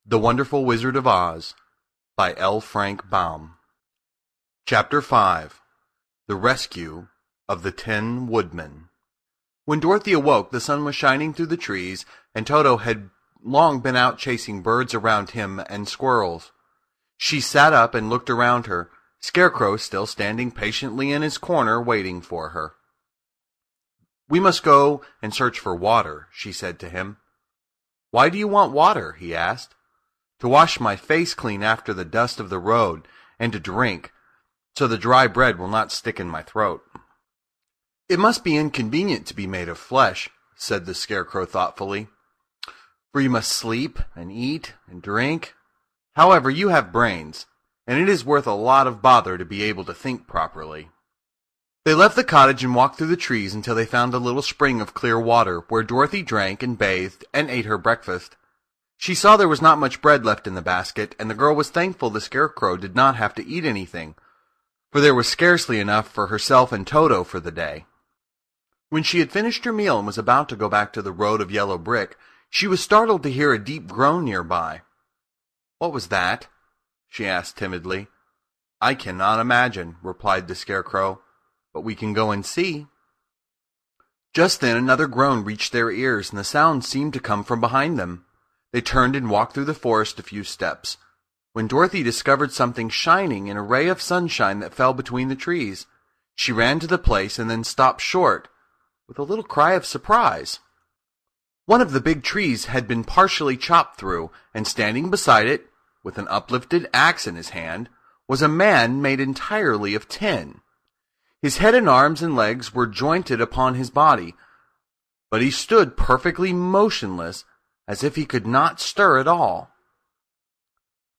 The Wonderful Wizard of Oz by L. Frank Baum. Chapter 5. The Rescue of the Tin Woodman. When Dorothy awoke, the sun was shining through the trees, and Toto had long been out chasing birds around him and squirrels. She sat up and looked around her, Scarecrow still standing patiently in his corner waiting for her. "We must go and search for water," she said to him. "Why do you want water?" he asked. "To wash my face clean after the dust of the road, and to drink, so the dry bread will not stick in my throat." "It must be inconvenient to be made of flesh," said the Scarecrow thoughtfully, "for you must sleep and eat and drink. However, you have brains, and it is worth a lot of bother to be able to think properly." They left the cottage and walked through the trees until they found a little spring of clear water, where Dorothy drank and bathed and ate her breakfast. She saw there was not much bread left in the basket, and the girl was thankful the Scarecrow did not have to eat anything, for there was scarcely enough for herself and Toto for the day. When she had finished her meal and was about to go back to the road of yellow brick, she was startled to hear a deep groan nearby. "What was that?" she asked timidly. "I cannot imagine," replied the Scarecrow, "but we can go and see." Just then another groan reached their ears, and the sound seemed to come from behind them. They turned and walked through the forest a few steps, when Dorothy discovered something shining in a ray of sunshine that fell between the trees. She ran to the place and then stopped short, with a little cry of surprise. One of the big trees had been partially chopped through, and standing beside it, with an uplifted axe in his hand, was a man made entirely of tin. His head and arms and legs were jointed upon his body, but he stood perfectly motionless, as if he could not stir at all.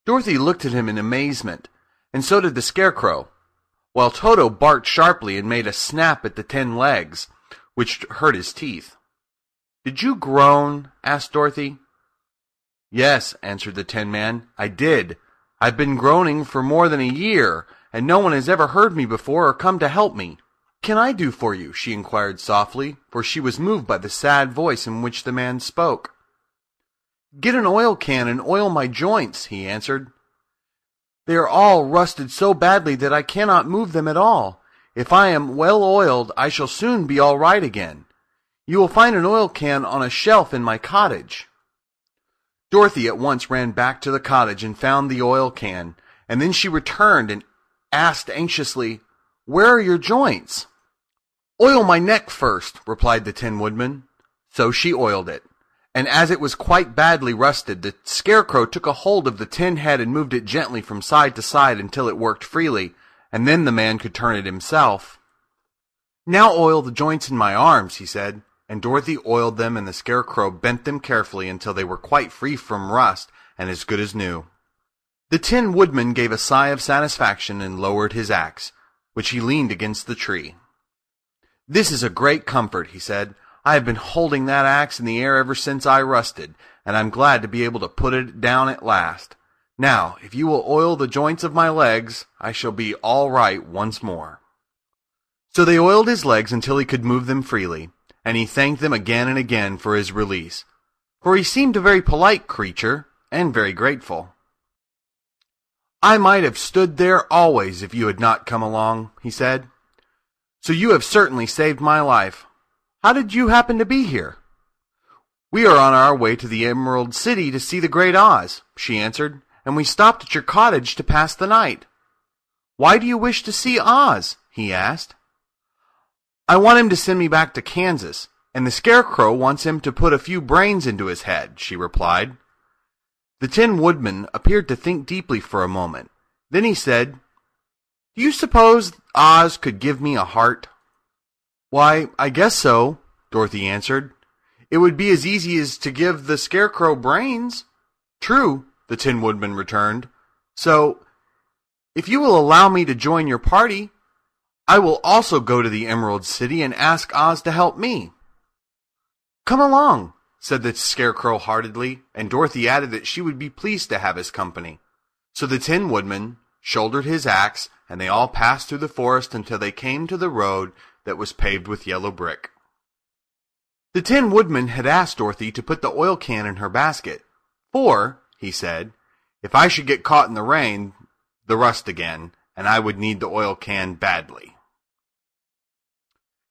Dorothy looked at him in amazement, and so did the Scarecrow, while Toto barked sharply and made a snap at the tin legs, which hurt his teeth. "Did you groan?" asked Dorothy. "Yes," answered the Tin Man, "I did. I've been groaning for more than a year, and no one has ever heard me before or come to help me." "What can I do for you?" she inquired softly, for she was moved by the sad voice in which the man spoke. "Get an oil can and oil my joints," he answered. "They are all rusted so badly that I cannot move them at all. If I am well oiled, I shall soon be all right again. You will find an oil can on a shelf in my cottage." Dorothy at once ran back to the cottage and found the oil can, and then she returned and asked anxiously, "Where are your joints?" "Oil my neck first," replied the Tin Woodman. So she oiled it, and as it was quite badly rusted, the Scarecrow took a hold of the tin head and moved it gently from side to side until it worked freely, and then the man could turn it himself. "Now oil the joints in my arms," he said, and Dorothy oiled them, and the Scarecrow bent them carefully until they were quite free from rust and as good as new. The Tin Woodman gave a sigh of satisfaction and lowered his axe, which he leaned against the tree. "This is a great comfort," he said. "I have been holding that axe in the air ever since I rusted, and I'm glad to be able to put it down at last. Now, if you will oil the joints of my legs, I shall be all right once more." So they oiled his legs until he could move them freely, and he thanked them again and again for his release, for he seemed a very polite creature, and very grateful. "I might have stood there always if you had not come along," he said. "So you have certainly saved my life. How did you happen to be here?" "We are on our way to the Emerald City to see the Great Oz," she answered, "and we stopped at your cottage to pass the night." "Why do you wish to see Oz?" he asked. "I want him to send me back to Kansas, and the Scarecrow wants him to put a few brains into his head," she replied. The Tin Woodman appeared to think deeply for a moment. Then he said, "Do you suppose Oz could give me a heart?" "Why, I guess so," Dorothy answered. "It would be as easy as to give the Scarecrow brains." "True," the Tin Woodman returned. "So, if you will allow me to join your party, I will also go to the Emerald City and ask Oz to help me." "Come along," said the Scarecrow heartedly, and Dorothy added that she would be pleased to have his company. So the Tin Woodman shouldered his axe, and they all passed through the forest until they came to the road that was paved with yellow brick. The Tin Woodman had asked Dorothy to put the oil can in her basket, for, he said. "If I should get caught in the rain, the rust again, and I would need the oil can badly."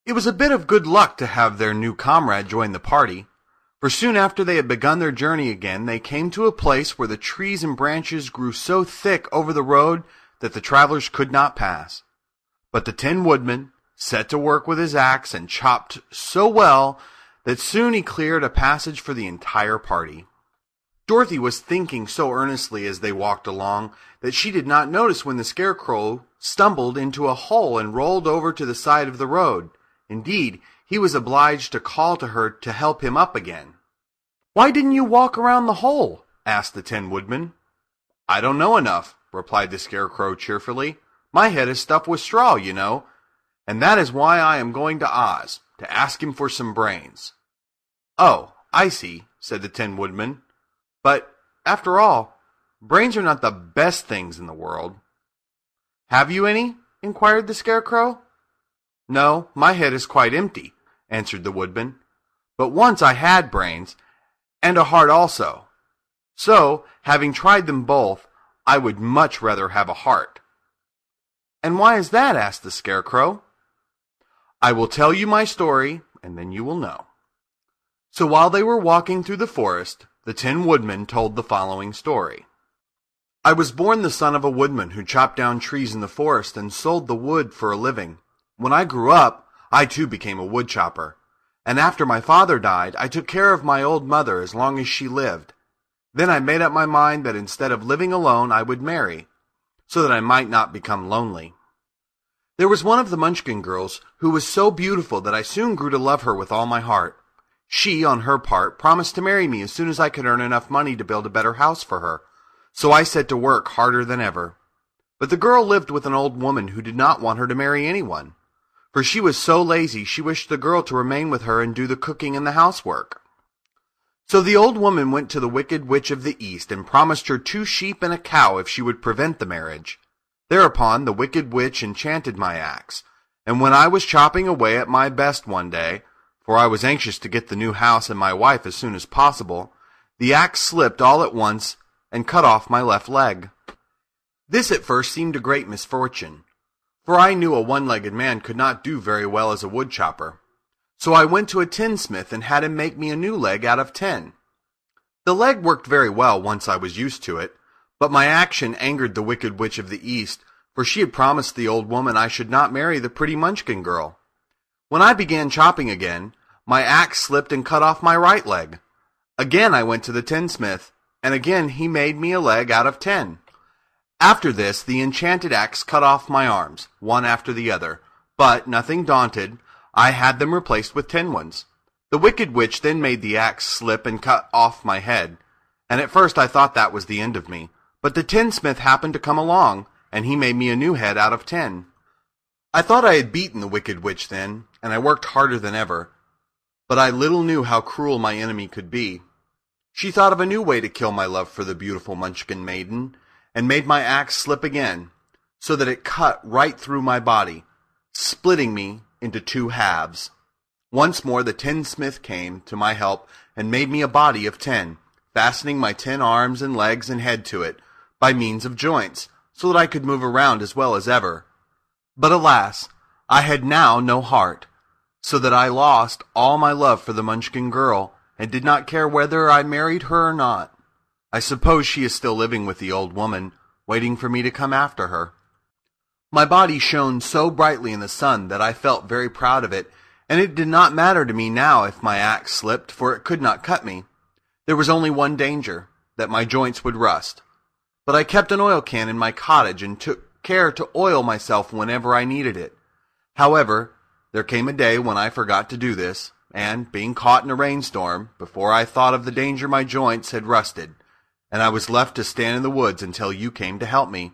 It was a bit of good luck to have their new comrade join the party, for soon after they had begun their journey again, they came to a place where the trees and branches grew so thick over the road that the travelers could not pass. But the Tin Woodman set to work with his axe and chopped so well that soon he cleared a passage for the entire party. Dorothy was thinking so earnestly as they walked along that she did not notice when the Scarecrow stumbled into a hole and rolled over to the side of the road. Indeed, he was obliged to call to her to help him up again. "Why didn't you walk around the hole?" asked the Tin Woodman. "I don't know enough," replied the Scarecrow cheerfully. "My head is stuffed with straw, you know, and that is why I am going to Oz, to ask him for some brains." "Oh, I see," said the Tin Woodman. "But, after all, brains are not the best things in the world." "Have you any?" inquired the Scarecrow. "No, my head is quite empty," answered the Woodman. "But once I had brains, and a heart also. So, having tried them both, I would much rather have a heart." "And why is that?" asked the Scarecrow. "I will tell you my story, and then you will know." So while they were walking through the forest, the Tin Woodman told the following story. "I was born the son of a woodman who chopped down trees in the forest and sold the wood for a living. When I grew up, I too became a wood chopper, and after my father died, I took care of my old mother as long as she lived. Then I made up my mind that instead of living alone, I would marry, so that I might not become lonely. There was one of the Munchkin girls who was so beautiful that I soon grew to love her with all my heart. She, on her part, promised to marry me as soon as I could earn enough money to build a better house for her, so I set to work harder than ever. But the girl lived with an old woman who did not want her to marry anyone, for she was so lazy she wished the girl to remain with her and do the cooking and the housework. So the old woman went to the Wicked Witch of the East and promised her 2 sheep and a cow if she would prevent the marriage. Thereupon the Wicked Witch enchanted my axe, and when I was chopping away at my best one day, for I was anxious to get the new house and my wife as soon as possible, the axe slipped all at once and cut off my left leg. This at first seemed a great misfortune, for I knew a one-legged man could not do very well as a wood chopper. So I went to a tinsmith and had him make me a new leg out of tin. The leg worked very well once I was used to it, but my action angered the Wicked Witch of the East, for she had promised the old woman I should not marry the pretty Munchkin girl. When I began chopping again, my axe slipped and cut off my right leg. Again I went to the tinsmith, and again he made me a leg out of tin. After this, the enchanted axe cut off my arms, one after the other, but, nothing daunted, I had them replaced with tin ones. The Wicked Witch then made the axe slip and cut off my head, and at first I thought that was the end of me, but the tinsmith happened to come along, and he made me a new head out of tin. I thought I had beaten the Wicked Witch then, and I worked harder than ever, but I little knew how cruel my enemy could be. She thought of a new way to kill my love for the beautiful Munchkin maiden, and made my axe slip again, so that it cut right through my body, splitting me into 2 halves. Once more the tinsmith came to my help and made me a body of tin, fastening my tin arms and legs and head to it, by means of joints, so that I could move around as well as ever. But alas, I had now no heart, so that I lost all my love for the Munchkin girl, and did not care whether I married her or not. I suppose she is still living with the old woman, waiting for me to come after her. My body shone so brightly in the sun that I felt very proud of it, and it did not matter to me now if my axe slipped, for it could not cut me. There was only one danger, that my joints would rust. But I kept an oil can in my cottage and took care to oil myself whenever I needed it. However, there came a day when I forgot to do this, and, being caught in a rainstorm, before I thought of the danger my joints had rusted, and I was left to stand in the woods until you came to help me.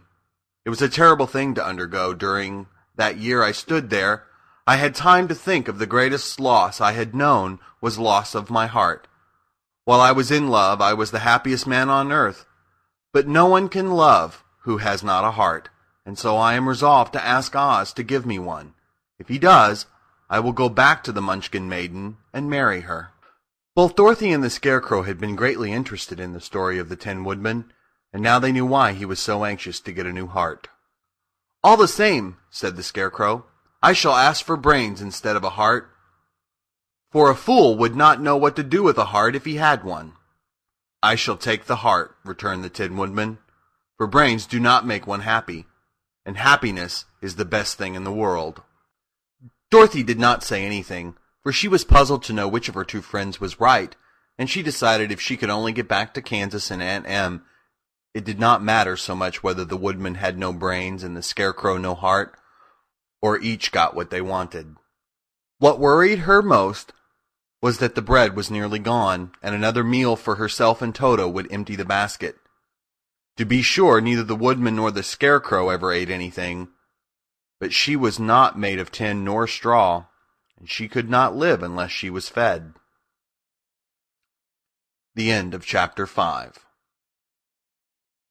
It was a terrible thing to undergo. During that year I stood there, I had time to think of the greatest loss I had known was loss of my heart. While I was in love, I was the happiest man on earth. But no one can love who has not a heart, and so I am resolved to ask Oz to give me one. If he does, I will go back to the Munchkin maiden and marry her. Both Dorothy and the Scarecrow had been greatly interested in the story of the Tin Woodman, and now they knew why he was so anxious to get a new heart. "All the same," said the Scarecrow, "I shall ask for brains instead of a heart, for a fool would not know what to do with a heart if he had one." "I shall take the heart," returned the Tin Woodman, "for brains do not make one happy, and happiness is the best thing in the world." Dorothy did not say anything, for she was puzzled to know which of her two friends was right, and she decided if she could only get back to Kansas and Aunt Em, it did not matter so much whether the Woodman had no brains and the Scarecrow no heart, or each got what they wanted. What worried her most was that the bread was nearly gone, and another meal for herself and Toto would empty the basket. To be sure, neither the Woodman nor the Scarecrow ever ate anything, but she was not made of tin nor straw, and she could not live unless she was fed. The end of chapter 5.